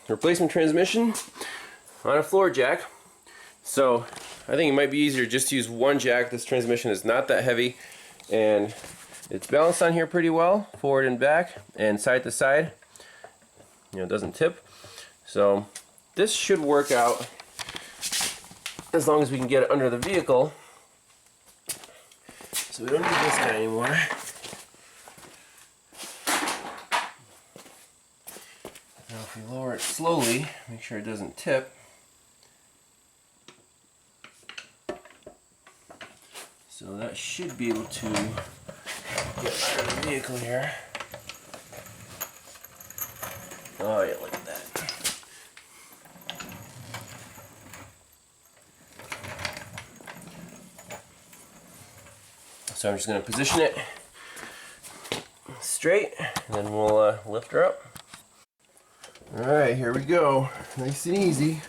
replacement transmission on a floor jack. So I think it might be easier just to use one jack. This transmission is not that heavy, and it's balanced on here pretty well, forward and back and side to side. It doesn't tip. So this should work out as long as we can get it under the vehicle. So we don't need this guy anymore. Now if we lower it slowly, make sure it doesn't tip. So that should be able to get under the vehicle here. Oh yeah, look at that. So I'm just going to position it straight, and then we'll lift her up. Alright, here we go. Nice and easy.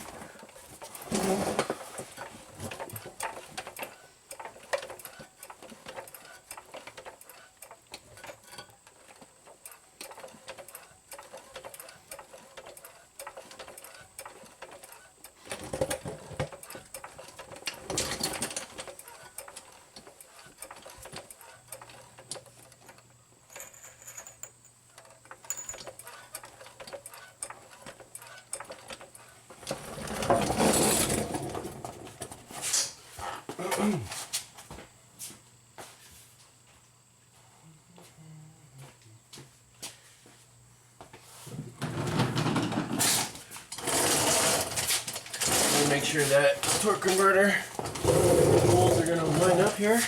Make sure that torque converter holes are going to line up here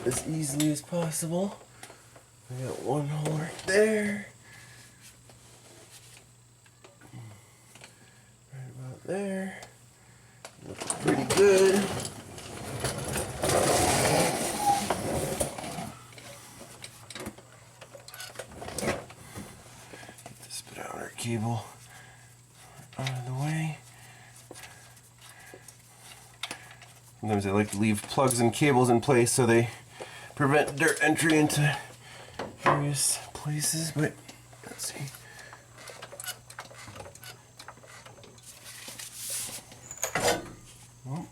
as easily as possible. We got one hole right there, right about there. Looks pretty good. Get this bit out of our cable out of the way. Sometimes I like to leave plugs and cables in place so they prevent dirt entry into various places, but let's see. Oh.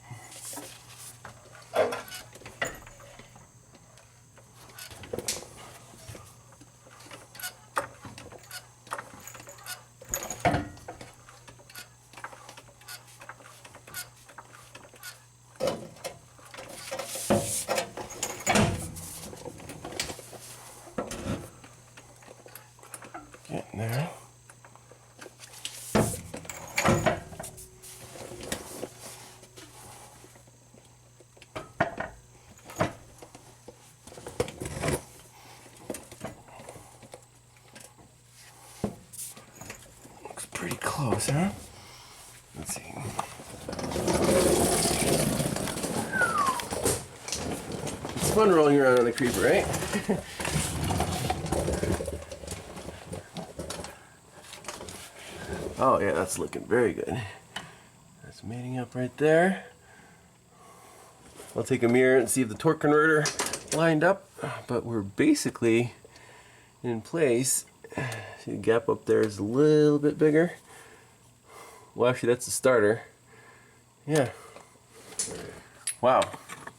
Getting there. Looks pretty close, huh? Let's see. It's fun rolling around on the creeper, right? Oh yeah, that's looking very good. That's mating up right there. I'll take a mirror and see if the torque converter lined up, but we're basically in place. See, the gap up there is a little bit bigger. Well, actually that's the starter. Yeah. Wow,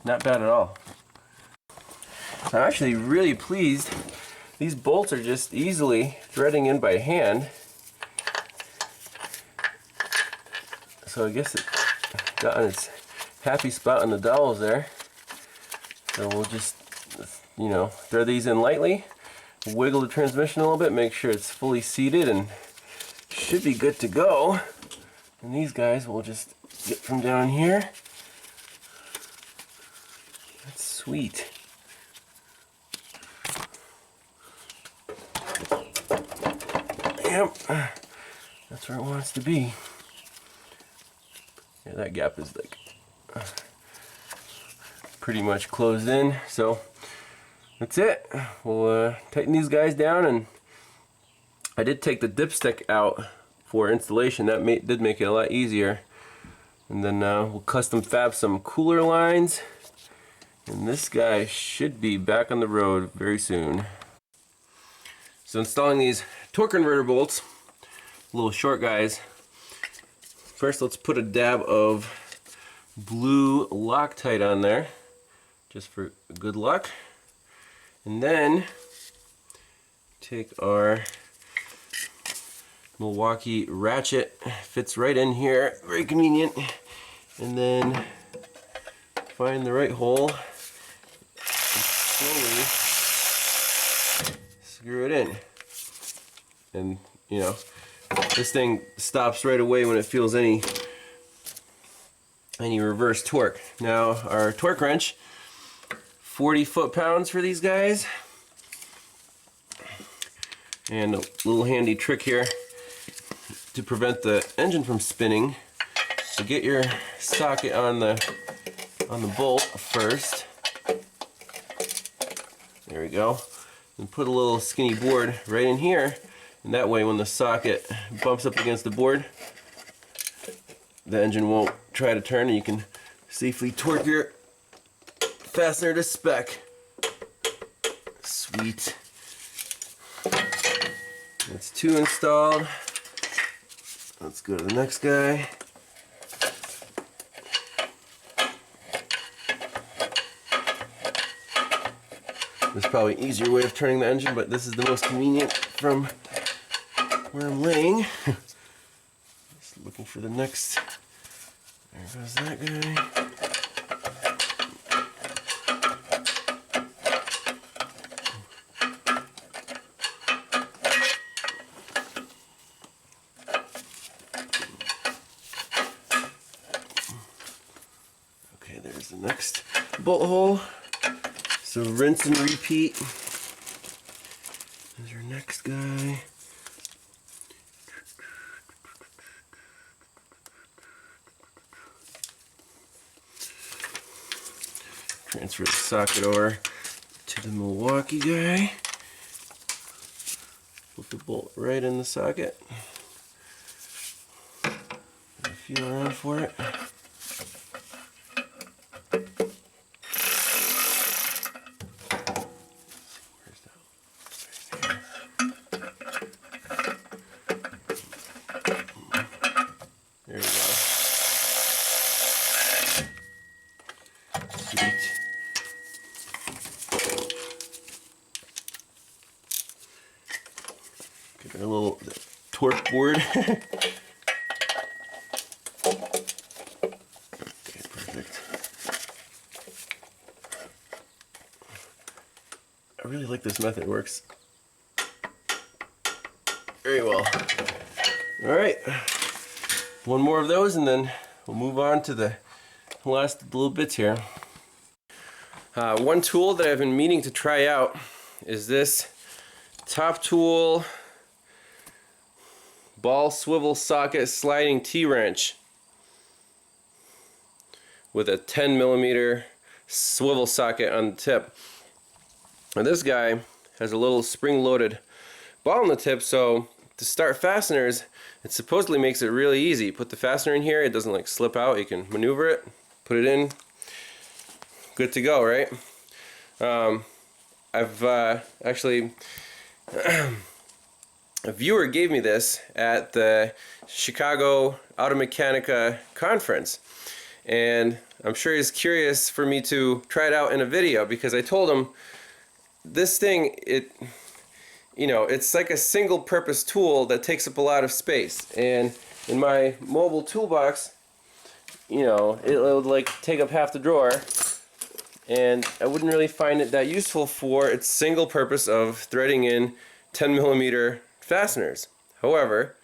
not bad at all. I'm actually really pleased. These bolts are just easily threading in by hand. So I guess it got on its happy spot on the dowels there. So we'll just, you know, thread these in lightly, wiggle the transmission a little bit, make sure it's fully seated, and should be good to go. And these guys we'll just get from down here. That's sweet. Yep, that's where it wants to be. Yeah, that gap is like pretty much closed in, so that's it. We'll tighten these guys down, and I did take the dipstick out for installation. That did make it a lot easier. And then we'll custom fab some cooler lines, and this guy should be back on the road very soon. So installing these torque converter bolts, little short guys. First, let's put a dab of blue Loctite on there, just for good luck. And then take our Milwaukee ratchet, fits right in here, very convenient. And then find the right hole and slowly screw it in. And you know, this thing stops right away when it feels any reverse torque. Now our torque wrench, 40 foot-pounds for these guys. And a little handy trick here to prevent the engine from spinning. So get your socket on the bolt first. There we go. And put a little skinny board right in here. And that way when the socket bumps up against the board, the engine won't try to turn and you can safely torque your fastener to spec. Sweet. That's 2 installed. Let's go to the next guy. There's probably an easier way of turning the engine, but this is the most convenient from where I'm laying. Just looking for the next. There goes that guy. Okay, there's the next bolt hole. So rinse and repeat. There's your next guy. Transfer the socket over to the Milwaukee guy. Put the bolt right in the socket. Feel around for it. There we go. Sweet. Get our little torque board. Okay, perfect. I really like this method. It works very well. All right. One more of those and then we'll move on to the last little bits here. One tool that I've been meaning to try out is this Top Tool ball swivel socket sliding T-wrench with a 10mm swivel socket on the tip. Now this guy has a little spring-loaded ball on the tip, so to start fasteners, it supposedly makes it really easy. Put the fastener in here, it doesn't like slip out, you can maneuver it, put it in, good to go, right? I've actually, a viewer gave me this at the Chicago Automechanica conference, and I'm sure he's curious for me to try it out in a video because I told him this thing, you know, it's like a single purpose tool that takes up a lot of space, and in my mobile toolbox, you know, it would like take up half the drawer, and I wouldn't really find it that useful for its single purpose of threading in 10mm fasteners. However,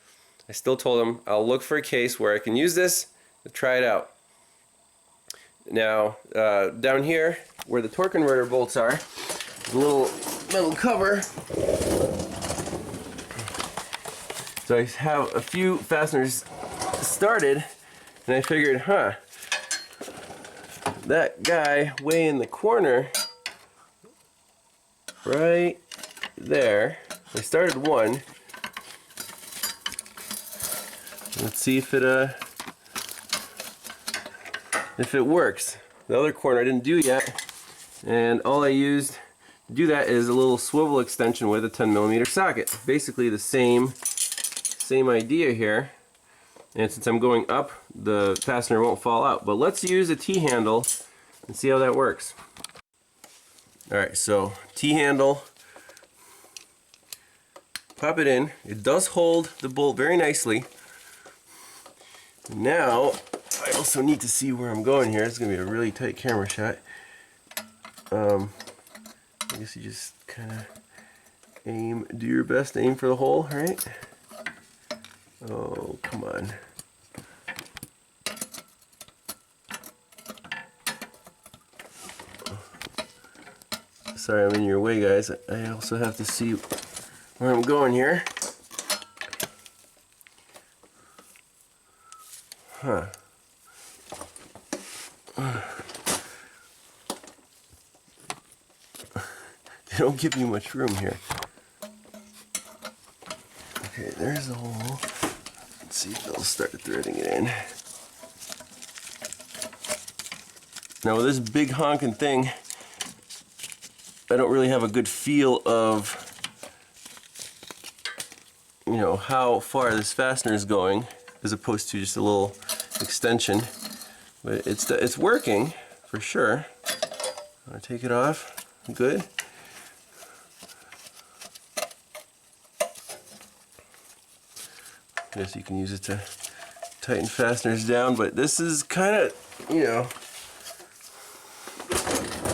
I still told him I'll look for a case where I can use this to try it out. Now, down here where the torque converter bolts are, a little metal cover. So I have a few fasteners started, and I figured, that guy way in the corner, right there, I started one. Let's see if it works. The other corner I didn't do yet, and all I used to do that is a little swivel extension with a 10mm socket. Basically the same same idea here. And since I'm going up, the fastener won't fall out. But let's use a T-handle and see how that works. Alright, so T-handle. Pop it in. It does hold the bolt very nicely. Now, I also need to see where I'm going here. It's going to be a really tight camera shot. I guess you just kind of aim, do your best to aim for the hole, right? Oh, come on. Sorry I'm in your way, guys. I also have to see where I'm going here. Huh. They don't give you much room here. Okay, there's the hole. Let's see if they'll start threading it in. Now with this big honking thing, I don't really have a good feel of, you know, how far this fastener is going, as opposed to just a little extension. But it's working for sure. I'm gonna take it off. Good. I guess you can use it to tighten fasteners down, but this is kind of, you know,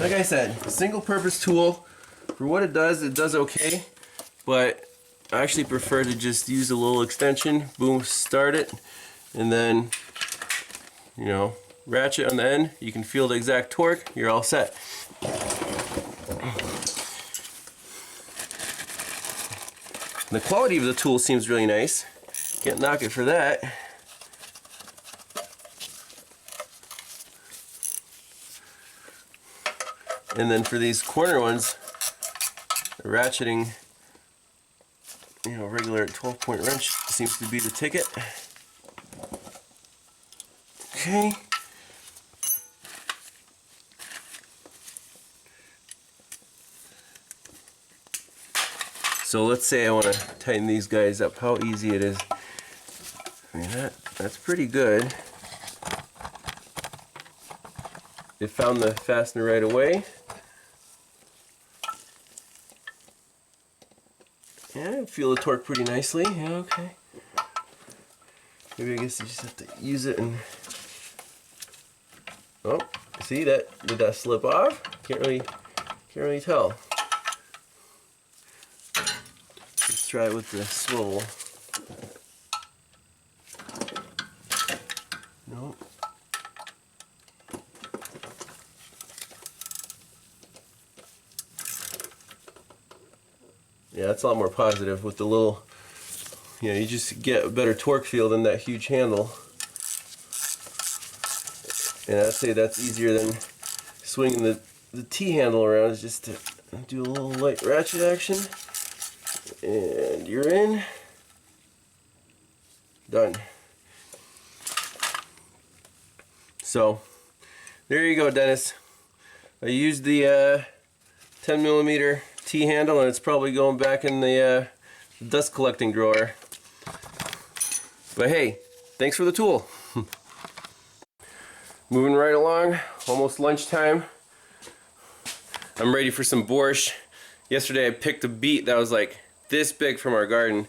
like I said, a single purpose tool. For what it does okay, but I actually prefer to just use a little extension, boom, start it, and then, you know, ratchet on the end. You can feel the exact torque, you're all set. The quality of the tool seems really nice. Can't knock it for that. And then for these corner ones, the ratcheting, you know, regular 12-point wrench seems to be the ticket. Okay. So let's say I want to tighten these guys up. How easy it is. I mean, that's pretty good. It found the fastener right away. Yeah, I feel the torque pretty nicely. Yeah, okay. Maybe I guess you just have to use it and... Oh, see that? Did that slip off? Can't really tell. Let's try it with the swivel. Nope. Yeah, that's a lot more positive with the little, you know, you just get a better torque feel than that huge handle. And I'd say that's easier than swinging the T-handle around, is just to do a little light ratchet action. And you're in. Done. So, there you go, Dennis. I used the 10mm T-handle, and it's probably going back in the dust collecting drawer. But hey, thanks for the tool. Moving right along, almost lunchtime. I'm ready for some borscht. Yesterday I picked a beet that was like this big from our garden.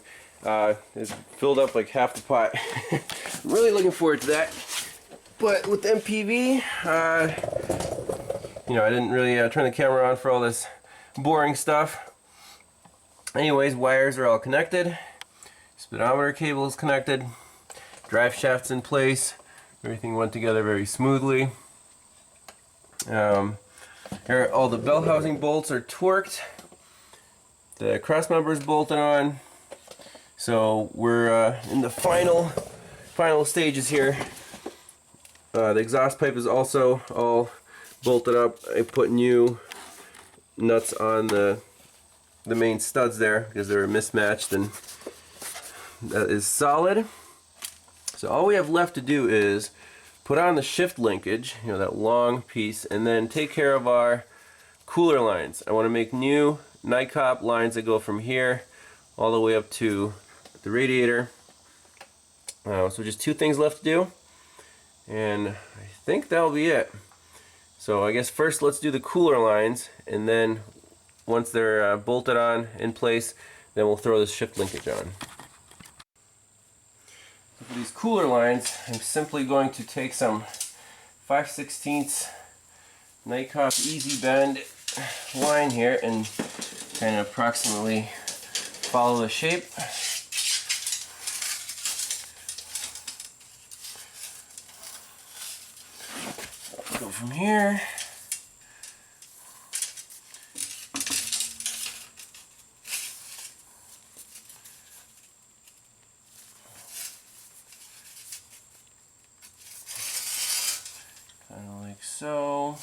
It's filled up like half the pot. I'm really looking forward to that. But with the MPV, you know, I didn't really turn the camera on for all this boring stuff. Anyways, wires are all connected. Speedometer cable is connected. Drive shaft's in place. Everything went together very smoothly. Here, all the bell housing bolts are torqued. The cross member is bolted on. So we're in the final stages here. The exhaust pipe is also all bolted up. I put new nuts on the main studs there because they were mismatched, and that is solid. So all we have left to do is put on the shift linkage, you know, that long piece, and then take care of our cooler lines. I want to make new NICOP lines that go from here all the way up to the radiator. So just 2 things left to do, and I think that'll be it. So I guess first let's do the cooler lines, and then once they're bolted on in place, then we'll throw this shift linkage on. So for these cooler lines, I'm simply going to take some 5/16 Nycop Easy Bend line here and kind of approximately follow the shape. Go from here. Kind of like so.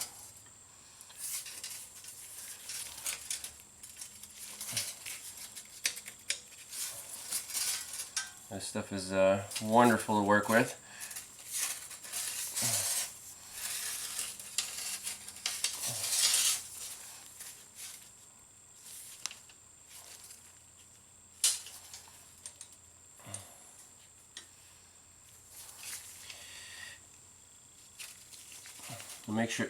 This stuff is wonderful to work with. Make sure,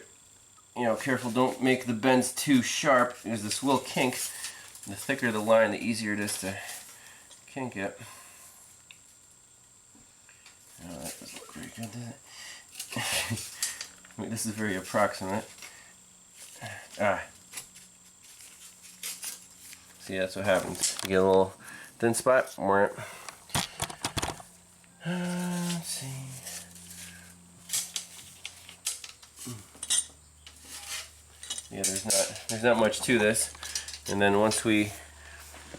careful, don't make the bends too sharp, because this will kink. The thicker the line, the easier it is to kink it. Oh, that doesn't look very good, does it? I mean, this is very approximate. See, that's what happens. You get a little thin spot. Let's see. Yeah, there's not much to this. And then once we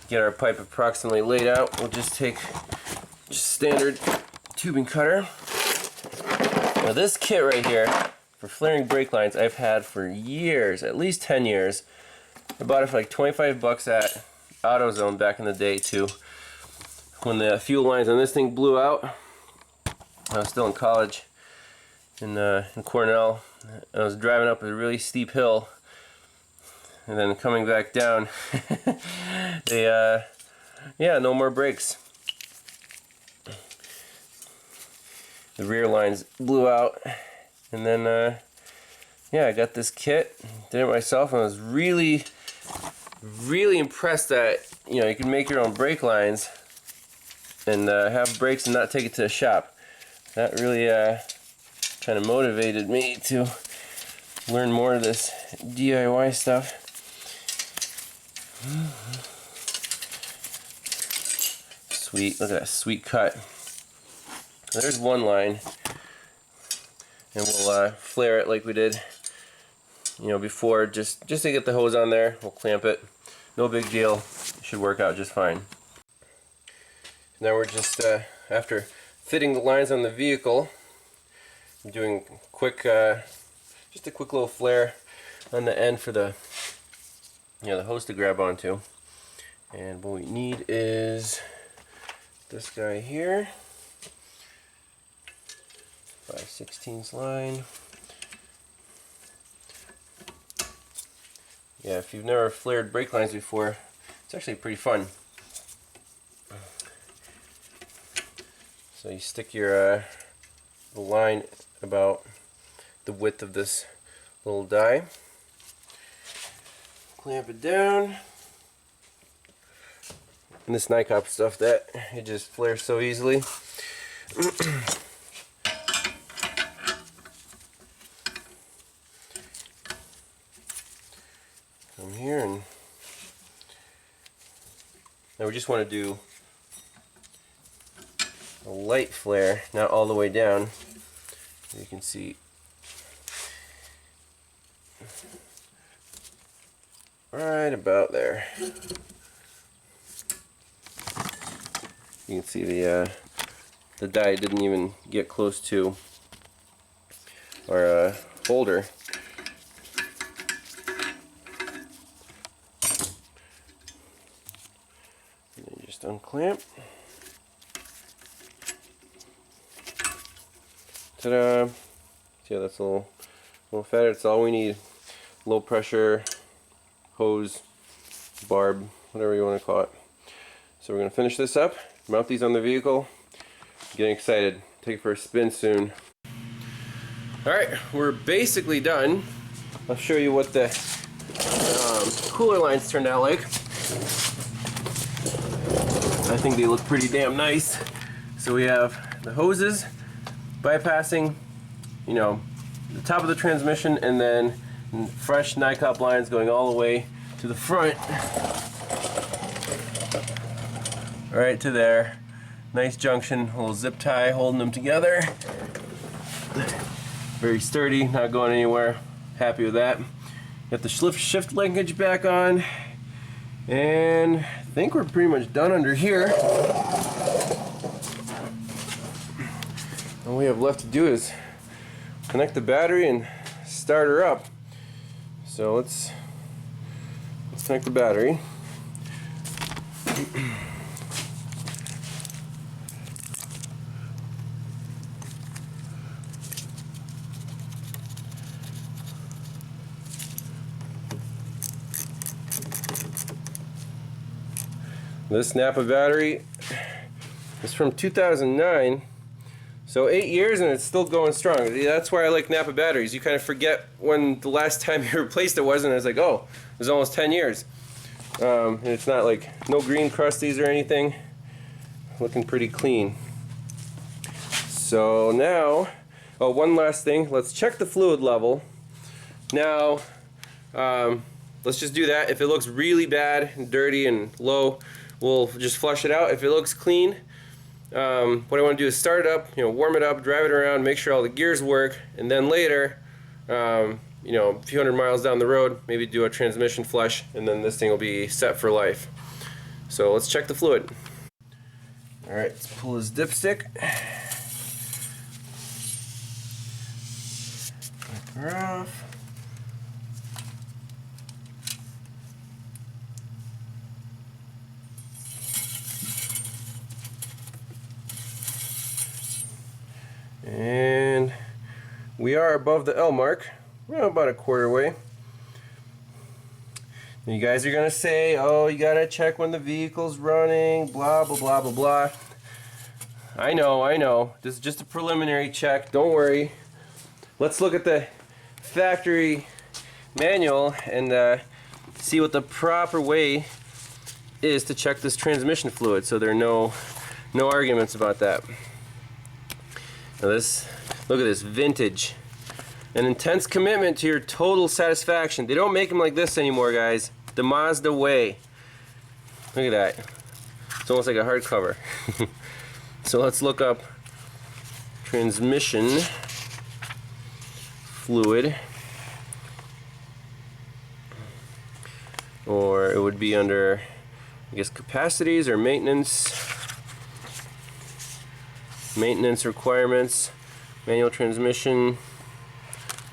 get our pipe approximately laid out, we'll just take standard tubing cutter. Now this kit right here for flaring brake lines I've had for years, at least 10 years. I bought it for like 25 bucks at AutoZone back in the day too. When the fuel lines on this thing blew out, I was still in college in Cornell. I was driving up a really steep hill, and then coming back down, no more brakes. The rear lines blew out, and then I got this kit, did it myself, and I was really impressed that you can make your own brake lines and have brakes and not take it to the shop. That really kind of motivated me to learn more of this DIY stuff. Sweet, look at that sweet cut. There's one line, and we'll flare it like we did before, just to get the hose on there. We'll clamp it, no big deal, it should work out just fine. Now we're just after fitting the lines on the vehicle, I'm doing just a quick little flare on the end for the the hose to grab onto. And what we need is this guy here, 5/16 line. Yeah, if you've never flared brake lines before, it's actually pretty fun. So you stick your the line about the width of this little die, clamp it down, and this Nycop stuff, that it just flares so easily. Come here, and now we just want to do a light flare, not all the way down. You can see right about there. You can see the die didn't even get close to our holder. And then just unclamp. Ta-da! See how that's a little fatter? That's all we need. Low pressure hose, barb, whatever you want to call it. So we're going to finish this up, mount these on the vehicle, Getting excited. Take it for a spin soon. Alright, we're basically done. I'll show you what the cooler lines turned out like. I think they look pretty damn nice. So we have the hoses bypassing, you know, the top of the transmission, and then fresh NICOP lines going all the way to the front. Right to there. Nice junction, a little zip tie holding them together. Very sturdy, not going anywhere. Happy with that. Got the shift linkage back on. And I think we're pretty much done under here. All we have left to do is connect the battery and start her up. So let's connect the battery. This Napa battery is from 2009, so 8 years and it's still going strong. That's why I like Napa batteries. You kind of forget when the last time you replaced it was, and it's like, oh, it was almost 10 years. And it's not like no green crusties or anything. Looking pretty clean. So now, oh, one last thing. Let's check the fluid level. Now, let's just do that. If it looks really bad and dirty and low, we'll just flush it out. If it looks clean, what I want to do is start it up, warm it up, drive it around, make sure all the gears work, and then later, a few hundred miles down the road, maybe do a transmission flush, and then this thing will be set for life. So let's check the fluid. All right, let's pull this dipstick. Wipe her off. And we are above the L mark. We're about a quarter way. And you guys are gonna say, oh, you gotta check when the vehicle's running, blah blah blah blah blah. I know. This is just a preliminary check. Don't worry. Let's look at the factory manual and see what the proper way is to check this transmission fluid, so there are no arguments about that. Now look at this, vintage. An intense commitment to your total satisfaction. They don't make them like this anymore, guys. The Mazda way. Look at that. It's almost like a hardcover. So let's look up transmission fluid. Or it would be under, I guess, capacities or maintenance. Maintenance requirements, manual transmission.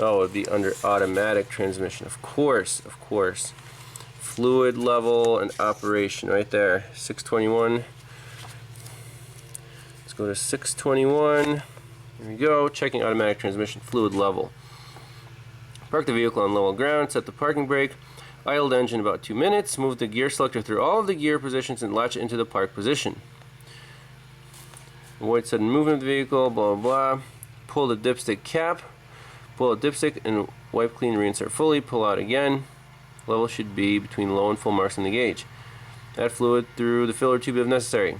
Oh, it would be under automatic transmission. Of course. Fluid level and operation right there. 621. Let's go to 621. Here we go. Checking automatic transmission fluid level. Park the vehicle on level ground. Set the parking brake. Idle the engine about 2 minutes. Move the gear selector through all of the gear positions and latch it into the park position. Avoid sudden movement of the vehicle, blah blah blah. Pull the dipstick cap. Pull the dipstick and wipe clean, reinsert fully. Pull out again. Level should be between low and full marks on the gauge. Add fluid through the filler tube if necessary.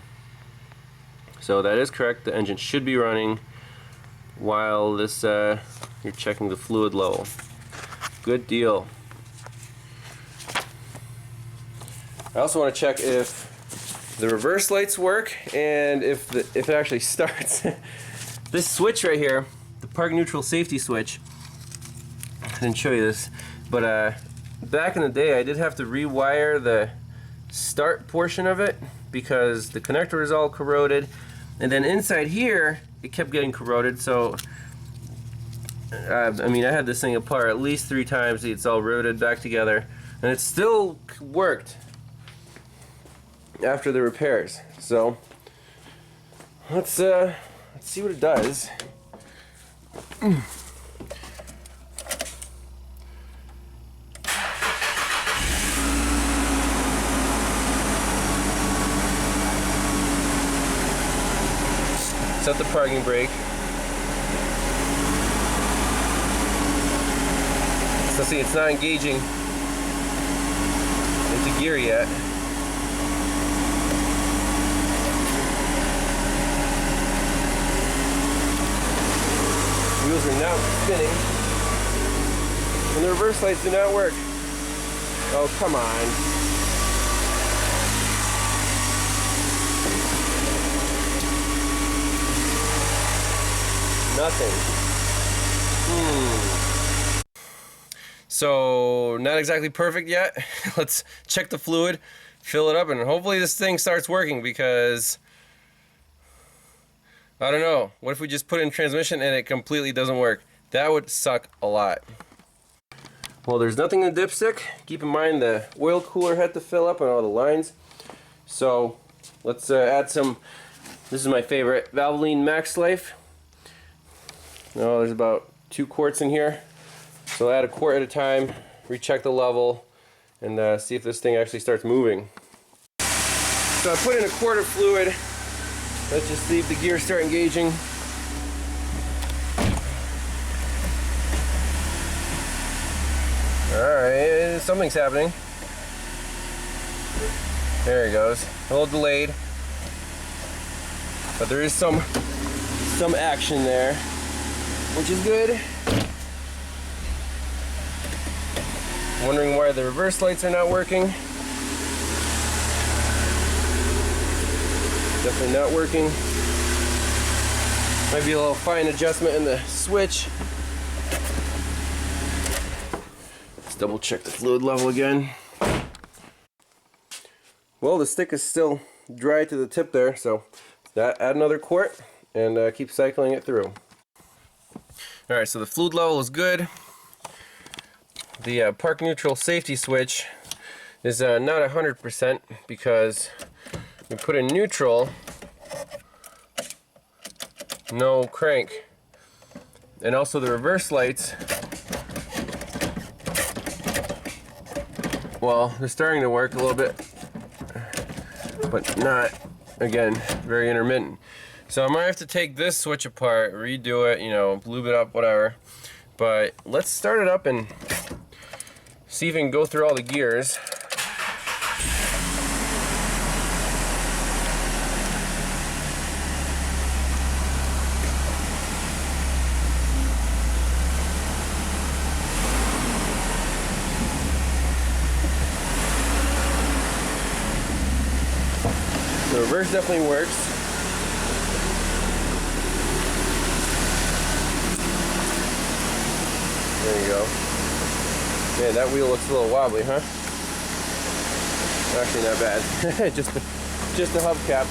So that is correct. The engine should be running while this you're checking the fluid level. Good deal. I also want to check if the reverse lights work and if it actually starts. This switch right here, the park neutral safety switch, I didn't show you this, but back in the day I did have to rewire the start portion of it because the connector is all corroded, and then inside here it kept getting corroded. So I had this thing apart at least 3 times. It's all riveted back together and it still worked after the repairs. So let's see what it does. set the parking brake. So see, it's not engaging into gear yet. Wheels are now spinning, and the reverse lights do not work. Oh, come on. Nothing. So, not exactly perfect yet. Let's check the fluid, fill it up, and hopefully this thing starts working, because I don't know. What if we just put it in transmission and it completely doesn't work? That would suck a lot. Well, there's nothing in the dipstick. Keep in mind the oil cooler had to fill up on all the lines. So let's add some, this is my favorite, Valvoline Max Life. Oh, there's about 2 quarts in here. So I'll add a quart at a time, recheck the level, and see if this thing actually starts moving. So I put in a quart of fluid. Let's just see if the gears start engaging. Alright, something's happening. There it goes. A little delayed, but there is some action there, which is good. Wondering why the reverse lights are not working. Definitely not working. Might be a little fine adjustment in the switch. Let's double check the fluid level again. Well, the stick is still dry to the tip there, so add another quart and keep cycling it through. Alright, so the fluid level is good. The park neutral safety switch is not 100% because we put in neutral, no crank. And also the reverse lights, well, they're starting to work a little bit, but not, again, very intermittent. So I might have to take this switch apart, redo it, you know, lube it up, whatever. But let's start it up and see if we can go through all the gears. The reverse definitely works. There you go. Man, that wheel looks a little wobbly, huh? Actually, not bad. just the hubcap.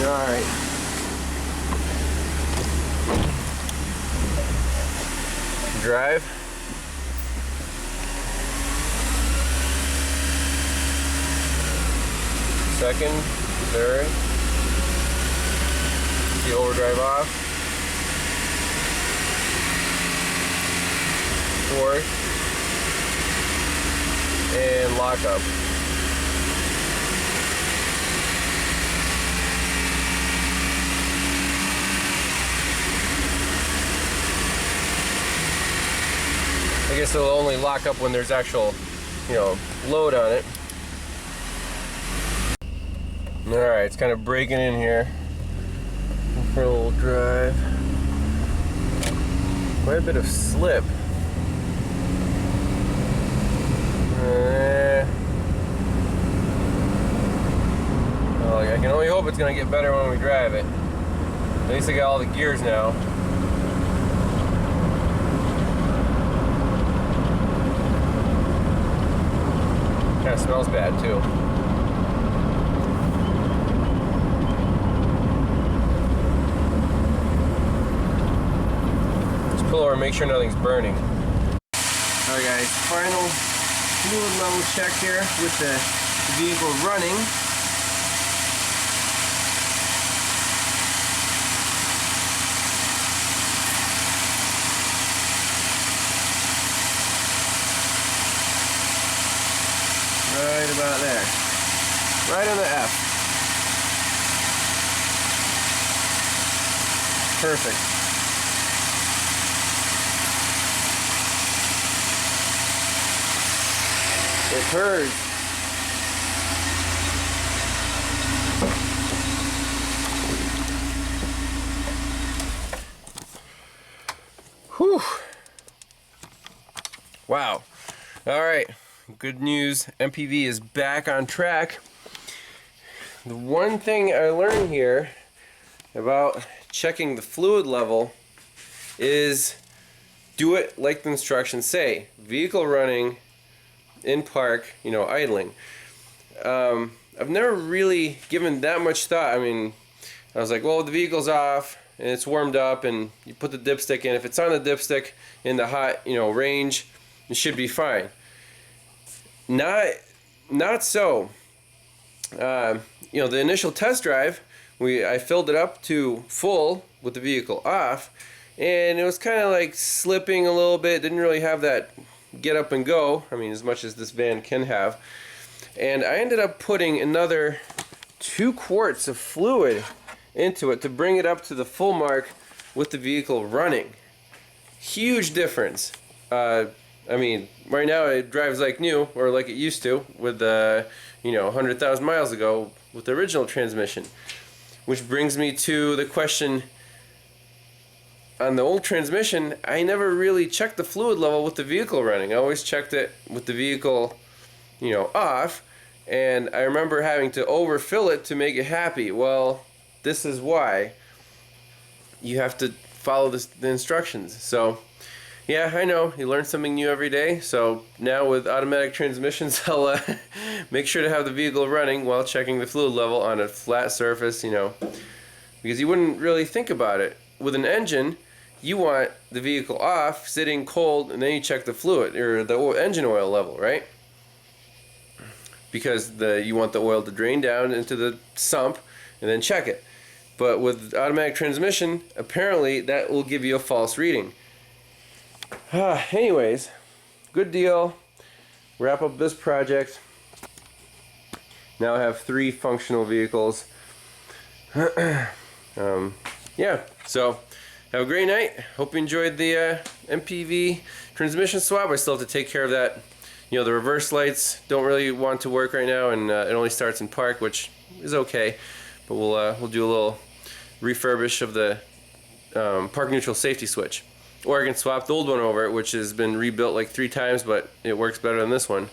All right. Drive. Second, third. The overdrive off. Fourth. And lock up. I guess it'll only lock up when there's actual, you know, load on it. Alright, it's kind of breaking in here. For a little drive. Quite a bit of slip. Well, I can only hope it's going to get better when we drive it. At least I got all the gears now. Kind of smells bad too. Pull over and make sure nothing's burning. Alright guys, final fluid level check here with the vehicle running. right on the F. Perfect. It purrs. Whew. Wow. All right. Good news. MPV is back on track. The one thing I learned here about checking the fluid level is do it like the instructions say. Vehicle running, in park, you know, idling. I've never really given that much thought. I mean, I was like, well, the vehicle's off and it's warmed up and you put the dipstick in. If it's on the dipstick in the hot, you know, range, it should be fine. Not so. You know, the initial test drive, I filled it up to full with the vehicle off, and it was kind of like slipping a little bit. Didn't really have that get up and go, I mean, as much as this van can have. And I ended up putting another 2 quarts of fluid into it to bring it up to the full mark with the vehicle running. Huge difference. I mean, right now it drives like new, or like it used to, with you know, 100,000 miles ago with the original transmission. Which brings me to the question, on the old transmission, I never really checked the fluid level with the vehicle running. I always checked it with the vehicle, you know, off, and I remember having to overfill it to make it happy. Well, this is why. You have to follow the instructions. So, yeah, I know, you learn something new every day. So now with automatic transmissions, I'll make sure to have the vehicle running while checking the fluid level on a flat surface, you know, because you wouldn't really think about it. With an engine, you want the vehicle off, sitting cold, and then you check the fluid, or the engine oil level, right? Because you want the oil to drain down into the sump, and then check it. But with automatic transmission, apparently that will give you a false reading. Anyways, good deal. Wrap up this project. Now I have 3 functional vehicles. Yeah, so have a great night. Hope you enjoyed the MPV transmission swap. I still have to take care of that. You know, the reverse lights don't really want to work right now, and it only starts in park, which is okay. But we'll do a little refurbish of the park neutral safety switch. Or I can swap the old one over, which has been rebuilt like 3 times, but it works better than this one.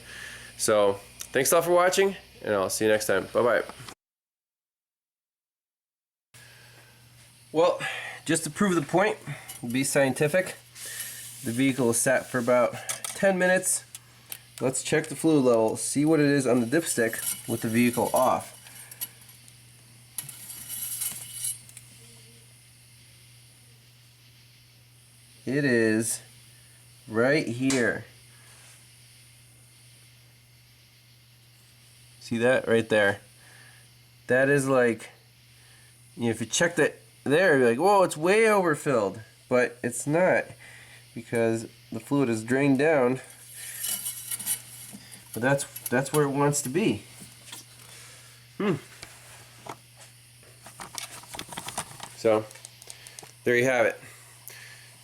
So, thanks a lot for watching, and I'll see you next time. Bye-bye. Well, just to prove the point, be scientific, the vehicle is sat for about 10 minutes. Let's check the fluid level, see what it is on the dipstick with the vehicle off. It is right here. See that right there? That is like, you know, if you check that there, you're like, whoa, it's way overfilled. But it's not, because the fluid is drained down. But that's where it wants to be. So, there you have it.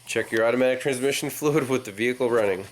Check your automatic transmission fluid with the vehicle running.